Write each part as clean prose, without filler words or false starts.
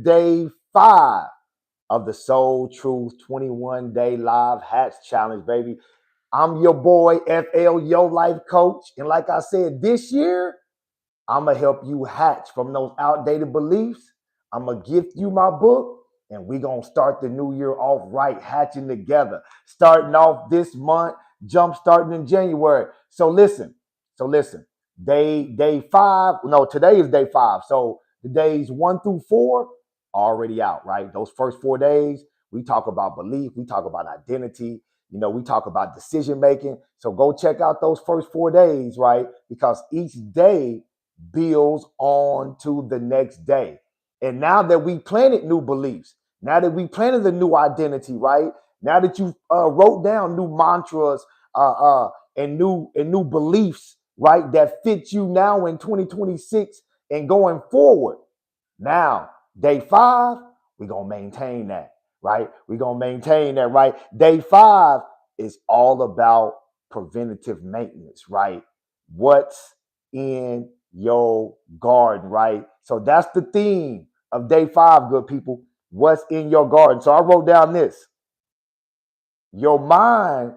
day 5 of the Soul Truth 21-day live hatch challenge, baby. I'm your boy, FL, your life coach. And like I said, this year, I'm going to help you hatch from those outdated beliefs. I'm going to gift you my book, and we're going to start the new year off right, hatching together. Starting off this month, jump starting in January. So listen, day 5, no, today is day 5. So the days 1 through 4 already out, right? Those first 4 days, we talk about belief, we talk about identity, we talk about decision making. So go check out those first 4 days, right? Because each day builds on to the next day. And now that we planted new beliefs, now that we planted a new identity, right? Now that you wrote down new mantras and new beliefs, right, that fit you now in 2026 and going forward. Now, day 5, we're going to maintain that, right? We're going to maintain that, right? Day 5 is all about preventative maintenance, right? What's in your garden, right? So that's the theme of day 5, good people. What's in your garden? So I wrote down this. Your mind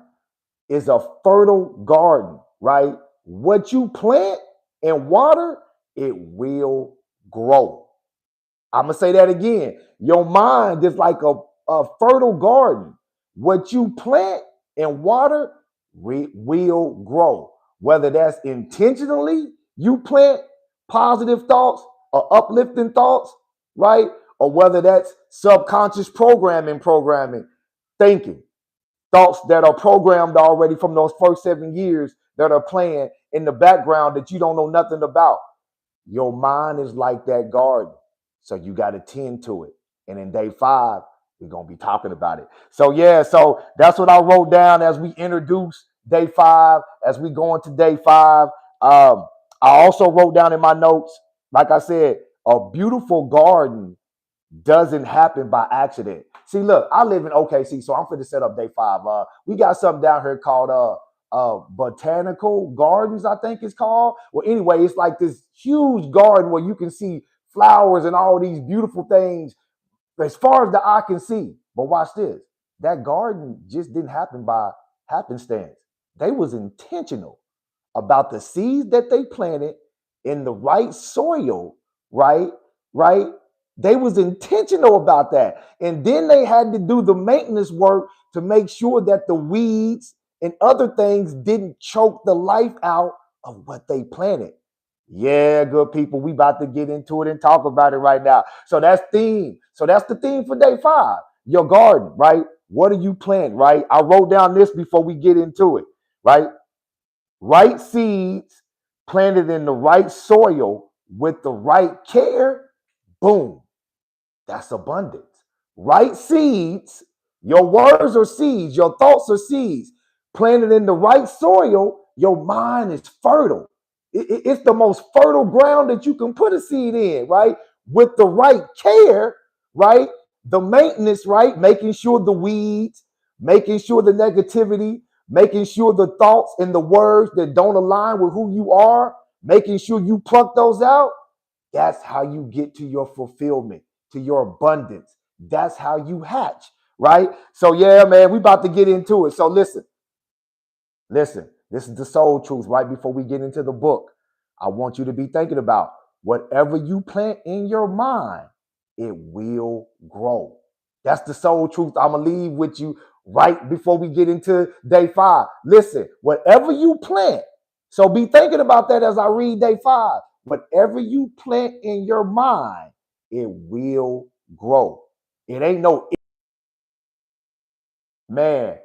is a fertile garden, right? What you plant and water, it will grow. I'm going to say that again. Your mind is like a fertile garden. What you plant and water will grow. Whether that's intentionally, you plant positive thoughts or uplifting thoughts, right? Or whether that's subconscious programming, thinking, thoughts that are programmed already from those first 7 years that are playing in the background that you don't know nothing about. Your mind is like that garden. So you got to tend to it. And in day 5, we're going to be talking about it. So so that's what I wrote down as we introduce day 5, as we go into day 5. I also wrote down in my notes, like I said, a beautiful garden doesn't happen by accident. See, look, I live in OKC, so I'm going to set up day 5. We got something down here called Botanical Gardens, I think it's called. Well, anyway, it's like this huge garden where you can see flowers and all these beautiful things as far as the eye can see. But watch this. That garden just didn't happen by happenstance. They was intentional about the seeds that they planted in the right soil, right? Right? They was intentional about that. And then they had to do the maintenance work to make sure that the weeds and other things didn't choke the life out of what they planted. Yeah, good people, we about to get into it and talk about it right now. So that's theme. So that's the theme for day 5. Your garden, right? What are you planting, right? I wrote down this before we get into it, right? Right seeds planted in the right soil with the right care, boom, that's abundance. Right seeds, your words are seeds, your thoughts are seeds. Planted in the right soil, your mind is fertile. It's the most fertile ground that you can put a seed in, right? With the right care, right? The maintenance, right? Making sure the weeds, making sure the negativity, making sure the thoughts and the words that don't align with who you are, making sure you pluck those out. That's how you get to your fulfillment, to your abundance. That's how you hatch, right? So yeah, man, we about to get into it. So listen, this is the soul truth. Right before we get into the book, I want you to be thinking about whatever you plant in your mind, it will grow. That's the soul truth. I'm gonna leave with you right before we get into day 5. Listen, whatever you plant, so be thinking about that as I read day 5. Whatever you plant in your mind, it will grow. It ain't no man.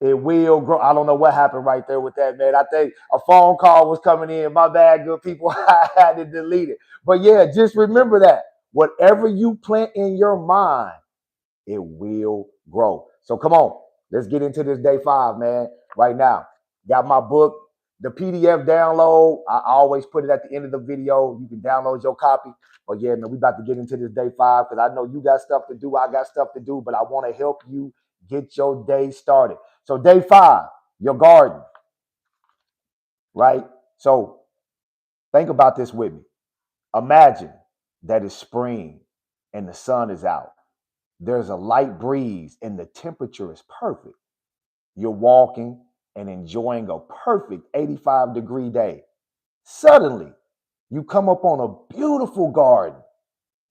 It will grow. I don't know what happened right there with that, man. I think a phone call was coming in. My bad, good people. I had to delete it. But yeah, just remember that. Whatever you plant in your mind, it will grow. So come on, let's get into this day 5, man. Right now, got my book, the PDF download. I always put it at the end of the video. You can download your copy. But yeah, man, we about to get into this day 5 because I know you got stuff to do. I got stuff to do, but I want to help you get your day started. So day 5, your garden, right? So think about this with me. Imagine that it's spring and the sun is out. There's a light breeze and the temperature is perfect. You're walking and enjoying a perfect 85-degree day. Suddenly, you come up on a beautiful garden.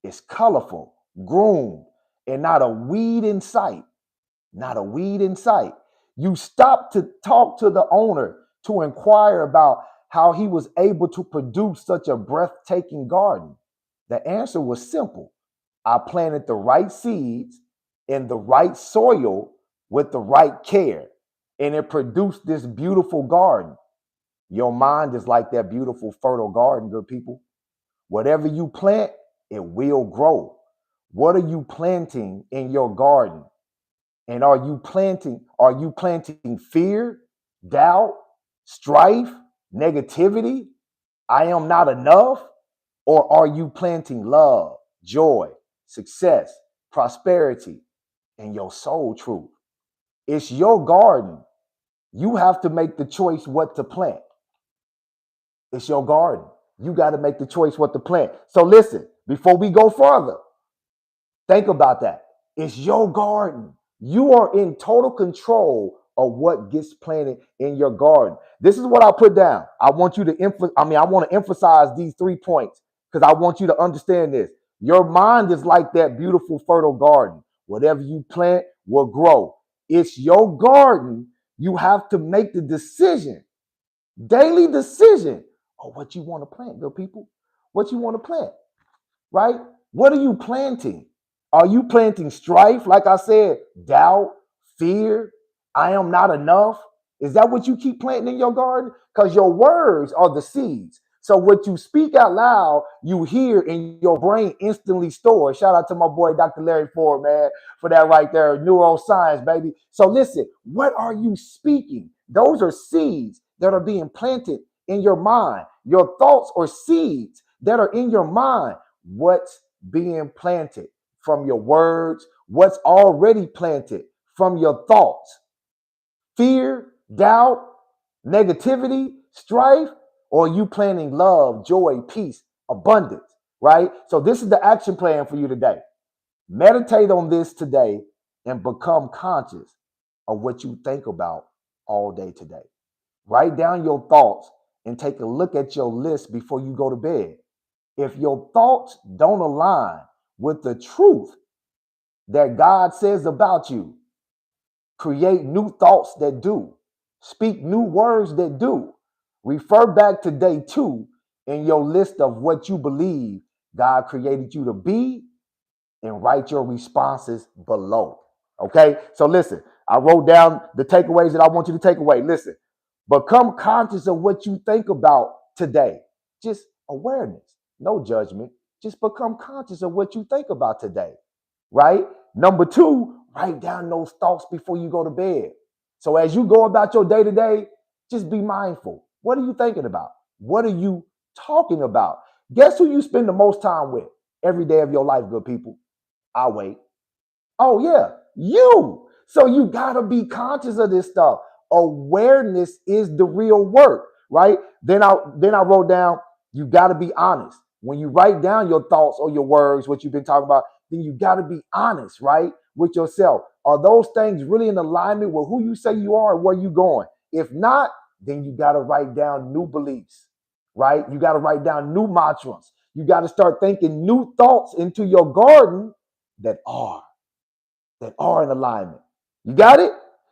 It's colorful, groomed, and not a weed in sight. Not a weed in sight. You stop to talk to the owner to inquire about how he was able to produce such a breathtaking garden. The answer was simple. I planted the right seeds in the right soil with the right care, and it produced this beautiful garden. Your mind is like that beautiful, fertile garden, good people. Whatever you plant, it will grow. What are you planting in your garden? And are you planting fear, doubt, strife, negativity? I am not enough? Or are you planting love, joy, success, prosperity, and your soul truth? It's your garden. You have to make the choice what to plant. It's your garden. You got to make the choice what to plant. So listen, before we go further, think about that. It's your garden. You are in total control of what gets planted in your garden. This is what I put down. I want you to I want to emphasize these 3 points because I want you to understand this. Your mind is like that beautiful, fertile garden. Whatever you plant will grow. It's your garden. You have to make the decision, daily decision of what you want to plant, good people. What you want to plant, right? What are you planting? Are you planting strife? Like I said, doubt, fear, I am not enough. Is that what you keep planting in your garden? Because your words are the seeds. So what you speak out loud, you hear in your brain instantly store. Shout out to my boy, Dr. Larry Ford, man, for that right there. Neuroscience, baby. So listen, what are you speaking? Those are seeds that are being planted in your mind. Your thoughts are seeds that are in your mind. What's being planted from your words? What's already planted from your thoughts? Fear, doubt, negativity, strife, or are you planting love, joy, peace, abundance, right? So this is the action plan for you today. Meditate on this today and become conscious of what you think about all day today. Write down your thoughts and take a look at your list before you go to bed. If your thoughts don't align with the truth that God says about you, create new thoughts that do. Speak new words that do. Refer back to day 2 in your list of what you believe God created you to be and write your responses below. Okay? So listen, I wrote down the takeaways that I want you to take away. Listen, become conscious of what you think about today. Just awareness, no judgment. Just become conscious of what you think about today, right? Number 2, write down those thoughts before you go to bed. So as you go about your day to day, just be mindful. What are you thinking about? What are you talking about? Guess who you spend the most time with every day of your life, good people? I'll wait. Oh, yeah, you. So you got to be conscious of this stuff. Awareness is the real work, right? Then I wrote down, you got to be honest. When you write down your thoughts or your words, what you've been talking about, then you got to be honest, right, with yourself. Are those things really in alignment with who you say you are and where you going? If not, then you got to write down new beliefs, right? You got to write down new mantras. You got to start thinking new thoughts into your garden that are in alignment. You got it?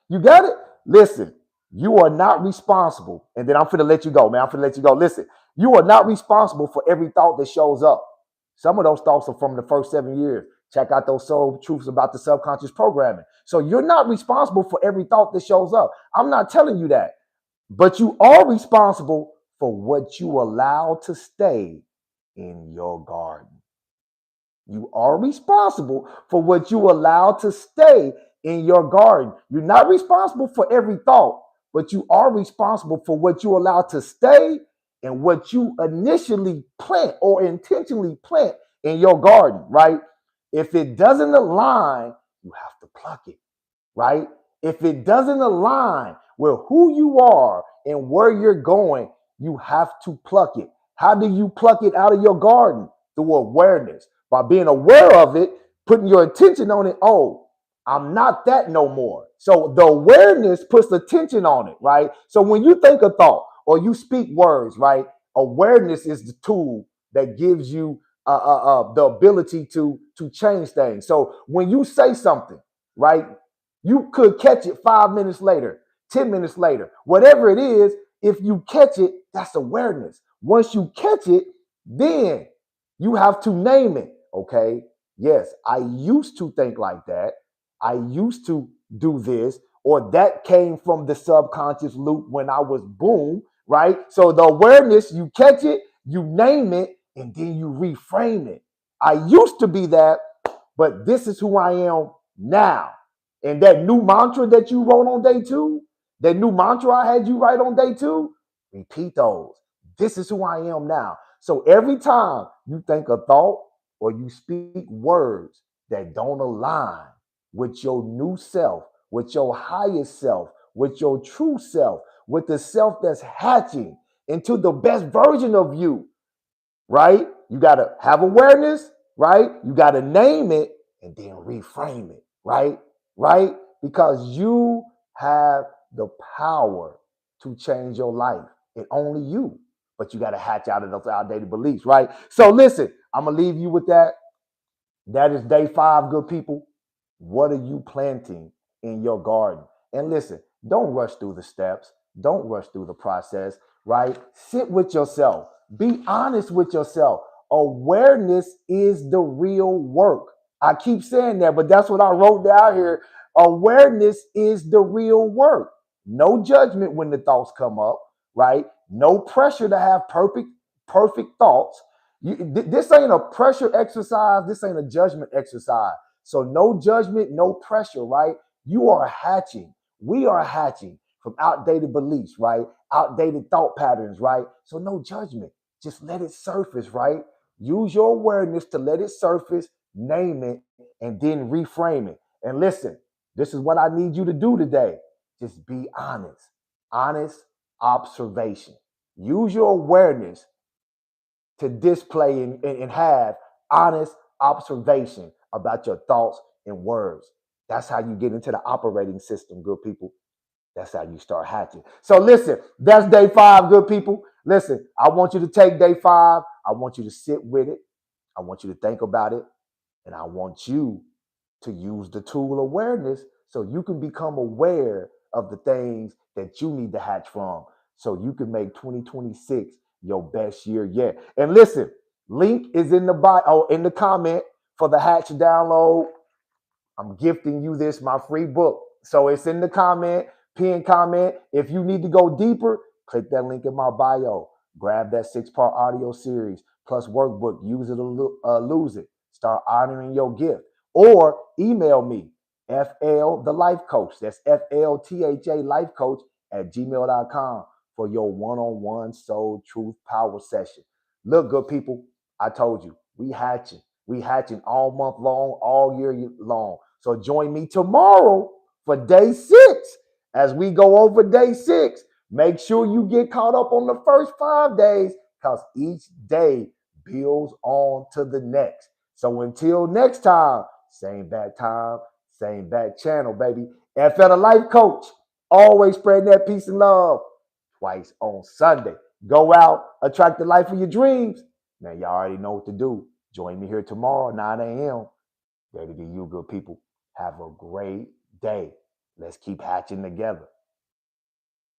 You got it? Listen, you are not responsible. And then I'm finna let you go, man. I'm finna let you go. Listen, you are not responsible for every thought that shows up. Some of those thoughts are from the first 7 years. Check out those soul truths about the subconscious programming. So you're not responsible for every thought that shows up. I'm not telling you that. But you are responsible for what you allow to stay in your garden. You are responsible for what you allow to stay in your garden. You're not responsible for every thought, but you are responsible for what you allow to stay and what you initially plant or intentionally plant in your garden, right? If it doesn't align, you have to pluck it, right? If it doesn't align with who you are and where you're going, you have to pluck it. How do you pluck it out of your garden? through awareness. By being aware of it, putting your attention on it, oh, I'm not that no more. So the awareness puts attention on it, right? So when you think a thought or you speak words, right, awareness is the tool that gives you the ability to change things. So when you say something, right, you could catch it 5 minutes later, 10 minutes later, whatever it is. If you catch it, that's awareness. Once you catch it, then you have to name it. Okay, yes, I used to think like that. I used to do this, or that came from the subconscious loop when I was boom, right? So the awareness, you catch it, you name it, and then you reframe it. I used to be that, but this is who I am now. And that new mantra that you wrote on day 2, that new mantra I had you write on day 2, repeat those. This is who I am now. So every time you think a thought or you speak words that don't align with your new self, with your highest self, with your true self, with the self that's hatching into the best version of you, right? You got to have awareness, right? You got to name it and then reframe it, right? Right? Because you have the power to change your life, and only you. But you got to hatch out of those outdated beliefs, right? So listen, I'm going to leave you with that. That is day 5, good people. What are you planting in your garden? And listen, don't rush through the steps. Don't rush through the process, right? Sit with yourself. Be honest with yourself. Awareness is the real work. I keep saying that, but that's what I wrote down here. Awareness is the real work. No judgment when the thoughts come up, right? No pressure to have perfect thoughts. This ain't a pressure exercise. This ain't a judgment exercise. So no judgment, no pressure, right? You are hatching. We are hatching from outdated beliefs, right? Outdated thought patterns, right? So no judgment. Just let it surface, right? Use your awareness to let it surface, name it, and then reframe it. And listen, this is what I need you to do today. Just be honest. Honest observation. Use your awareness to display and have honest observation about your thoughts and words. That's how you get into the operating system, good people. That's how you start hatching. So listen, that's day 5, good people. Listen, I want you to take day 5. I want you to sit with it. I want you to think about it. And I want you to use the tool awareness so you can become aware of the things that you need to hatch from so you can make 2026 your best year yet. And listen, link is in the bio, in the comment for the Hatch download. I'm gifting you this, my free book. So it's in the comment, pin comment. If you need to go deeper, click that link in my bio. Grab that 6-part audio series plus workbook. Use it or lose it. Start honoring your gift. Or email me, FL the Life Coach. That's FLTHA Life Coach at gmail.com for your one-on-one soul truth power session. Look, good people, I told you, we hatching. We hatching all month long, all year long. So join me tomorrow for day 6 as we go over day 6. Make sure you get caught up on the first 5 days because each day builds on to the next. So until next time, same bad time, same bad channel, baby. FL the Life Coach, always spreading that peace and love twice on Sunday. Go out, attract the life of your dreams. Now, y'all already know what to do. Join me here tomorrow, 9 a.m. Ready to be you, good people. Have a great day. Let's keep hatching together.